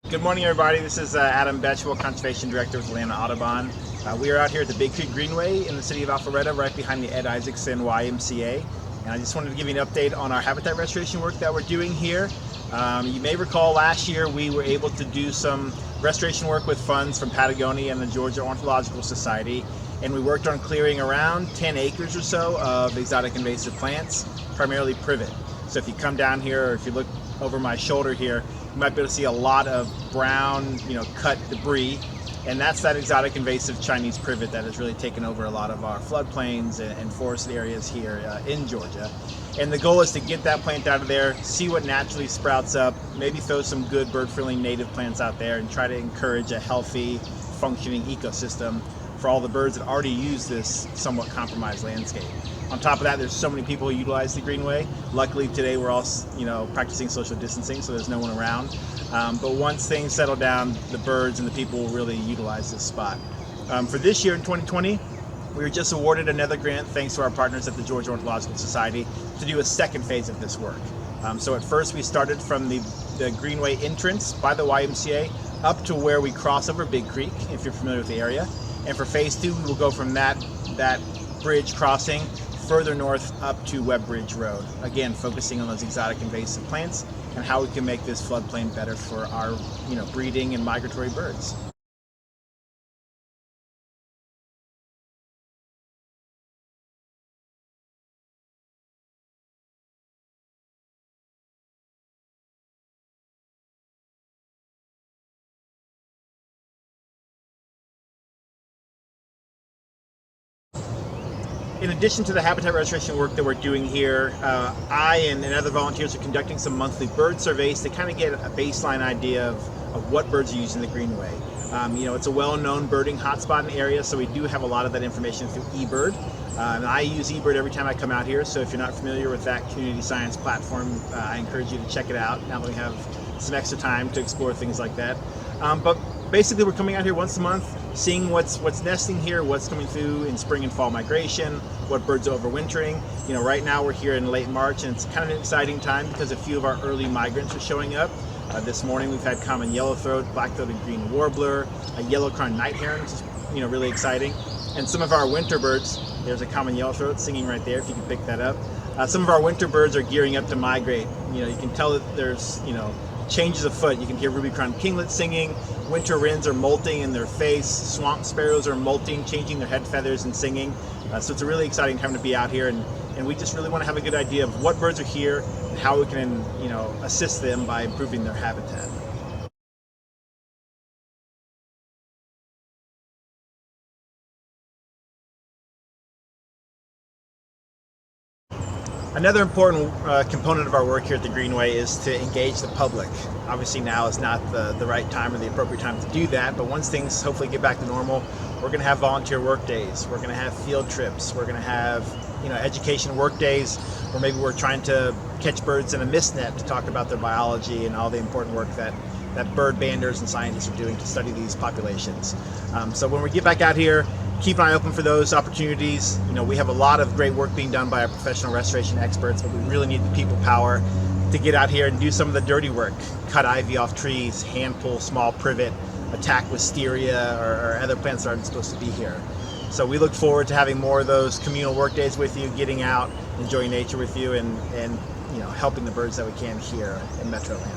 Good morning, everybody. This is Adam Betchwell, Conservation Director with Atlanta Audubon. We are out here at the Big Creek Greenway in the city of Alpharetta, right behind the Ed Isaacson YMCA. And I just wanted to give you an update on our habitat restoration work that we're doing here. You may recall last year we were able to do some restoration work with funds from Patagonia and the Georgia Ornithological Society. And we worked on clearing around 10 acres or so of exotic invasive plants, primarily privet. So if you come down here, or if you look over my shoulder here, you might be able to see a lot of brown, cut debris. And that's that exotic invasive Chinese privet that has really taken over a lot of our floodplains and forested areas here in Georgia. And the goal is to get that plant out of there, see what naturally sprouts up, maybe throw some good bird-friendly native plants out there and try to encourage a healthy, functioning ecosystem for all the birds that already use this somewhat compromised landscape. On top of that, there's so many people who utilize the Greenway. Luckily today we're all, practicing social distancing, so there's no one around. But once things settle down, the birds and the people will really utilize this spot. For this year in 2020, we were just awarded another grant thanks to our partners at the Georgia Ornithological Society to do a second phase of this work. So at first we started from the Greenway entrance by the YMCA up to where we cross over Big Creek, if you're familiar with the area. And for phase 2, we will go from that bridge crossing further north up to Webb Bridge Road. Again, focusing on those exotic invasive plants and how we can make this floodplain better for our, breeding and migratory birds. In addition to the habitat restoration work that we're doing here, I and other volunteers are conducting some monthly bird surveys to kind of get a baseline idea of what birds are using the Greenway. It's a well-known birding hotspot in the area, so we do have a lot of that information through eBird. And I use eBird every time I come out here, so if you're not familiar with that community science platform, I encourage you to check it out now that we have some extra time to explore things like that. But basically we're coming out here once a month, seeing what's nesting here, what's coming through in spring and fall migration, what birds are overwintering. Right now we're here in late March, and it's kind of an exciting time because a few of our early migrants are showing up. This morning we've had common yellowthroat, black-throated green warbler, a yellow-crowned night heron, which is really exciting. And some of our winter birds, there's a common yellowthroat singing right there, if you can pick that up. Some of our winter birds are gearing up to migrate. You can tell that there's changes afoot. You can hear ruby-crowned kinglets singing, winter wrens are molting in their face, swamp sparrows are molting, changing their head feathers and singing. So it's a really exciting time to be out here, and we just really want to have a good idea of what birds are here and how we can assist them by improving their habitat. Another important component of our work here at the Greenway is to engage the public. Obviously now is not the right time or the appropriate time to do that, but once things hopefully get back to normal, we're going to have volunteer work days, we're going to have field trips, we're going to have education work days, or maybe we're trying to catch birds in a mist net to talk about their biology and all the important work that bird banders and scientists are doing to study these populations. So when we get back out here, keep an eye open for those opportunities. We have a lot of great work being done by our professional restoration experts, but we really need the people power to get out here and do some of the dirty work. Cut ivy off trees, hand pull small privet, attack wisteria or other plants that aren't supposed to be here. So we look forward to having more of those communal work days with you, getting out, enjoying nature with you, and helping the birds that we can here in Metro Atlanta.